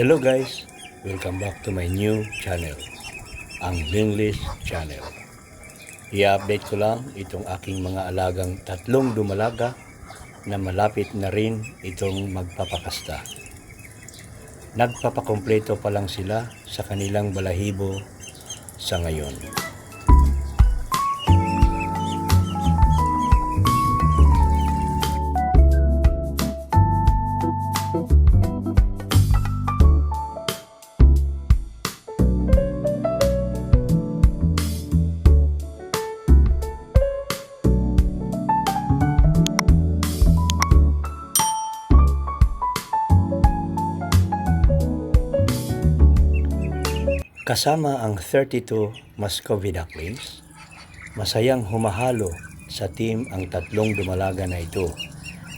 Hello guys, welcome back to my new channel, ang Linglish Channel. I-update ko lang itong aking mga alagang tatlong dumalaga na malapit na rin itong magpapakasta. Nagpapakompleto pa lang sila sa kanilang balahibo sa ngayon. Kasama ang 32 Muscovy ducklings, masayang humahalo sa team ang tatlong dumalaga na ito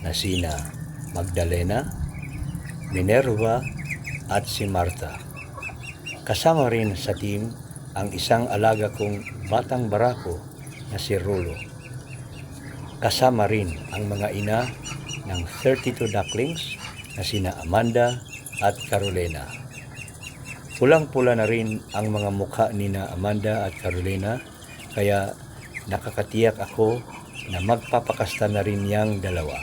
na sina Magdalena, Minerva at si Martha. Kasama rin sa team ang isang alaga kong batang barako na si Rolo. Kasama rin ang mga ina ng 32 ducklings na sina Amanda at Carolina. Pulang-pula na rin ang mga mukha nina Amanda at Carolina, kaya nakakatiyak ako na magpapakasta na rin yang dalawa.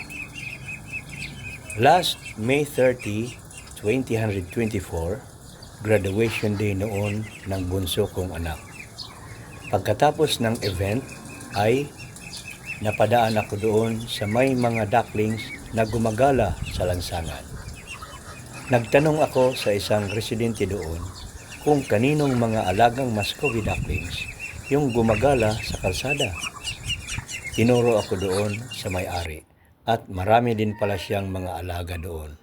Last May 30, 2024, graduation day noon ng bunso kong anak. Pagkatapos ng event ay napadaan ako doon sa may mga ducklings na gumagala sa lansangan. Nagtanong ako sa isang residente doon kung kaninong mga alagang Muscovy ducklings yung gumagala sa kalsada. Tinuro ako doon sa may-ari at marami din pala siyang mga alaga doon.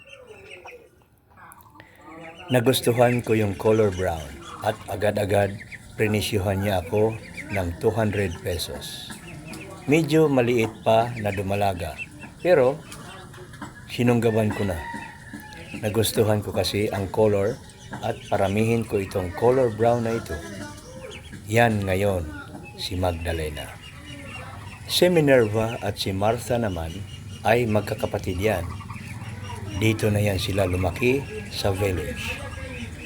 Nagustuhan ko yung color brown at agad-agad prinisyuhan niya ako ng 200 pesos. Medyo maliit pa na dumalaga pero sinunggaban ko na. Nagustuhan ko kasi ang color at paramihin ko itong color brown na ito. Yan ngayon, si Magdalena. Si Minerva at si Martha naman ay magkakapatid yan. Dito na yan sila lumaki sa village.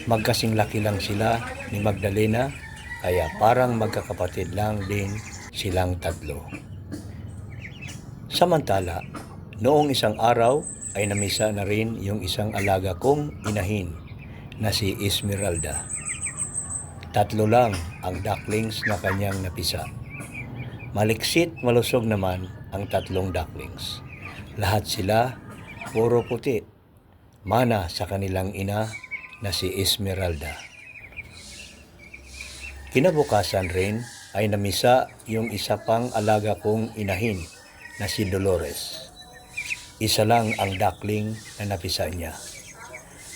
Magkasing laki lang sila ni Magdalena, kaya parang magkakapatid lang din silang tatlo. Samantala, noong isang araw, ay namisa na rin yung isang alaga kong inahin na si Esmeralda. Tatlo lang ang ducklings na kanyang napisa. Maliksit malusog naman ang tatlong ducklings. Lahat sila puro puti, mana sa kanilang ina na si Esmeralda. Kinabukasan rin ay namisa yung isa pang alaga kong inahin na si Dolores. Isa lang ang duckling na napisa niya.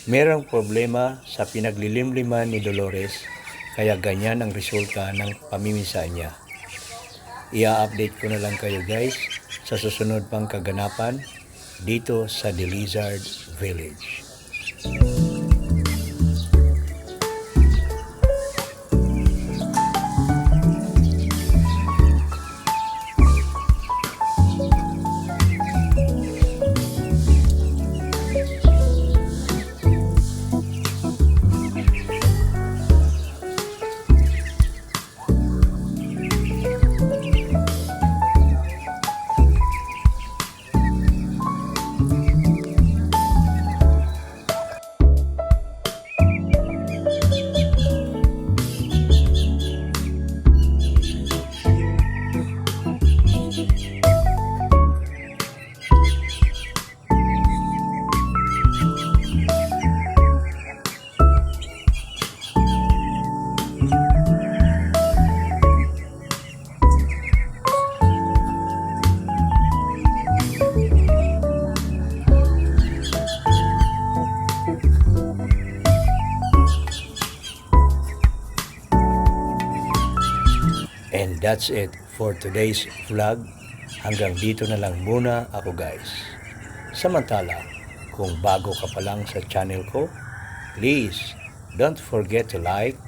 Merong problema sa pinaglilimliman ni Dolores, kaya ganyan ang resulta ng pamimisa niya. I-update ko na lang kayo guys sa susunod pang kaganapan dito sa The Lizard Village. And that's it for today's vlog. Hanggang dito na lang muna ako guys. Samantala, kung bago ka pa lang sa channel ko, please don't forget to like,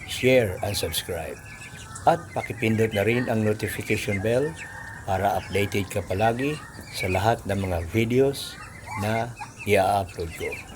share, and subscribe. At pakipindot na rin ang notification bell para updated ka palagi sa lahat ng mga videos na i-upload ko.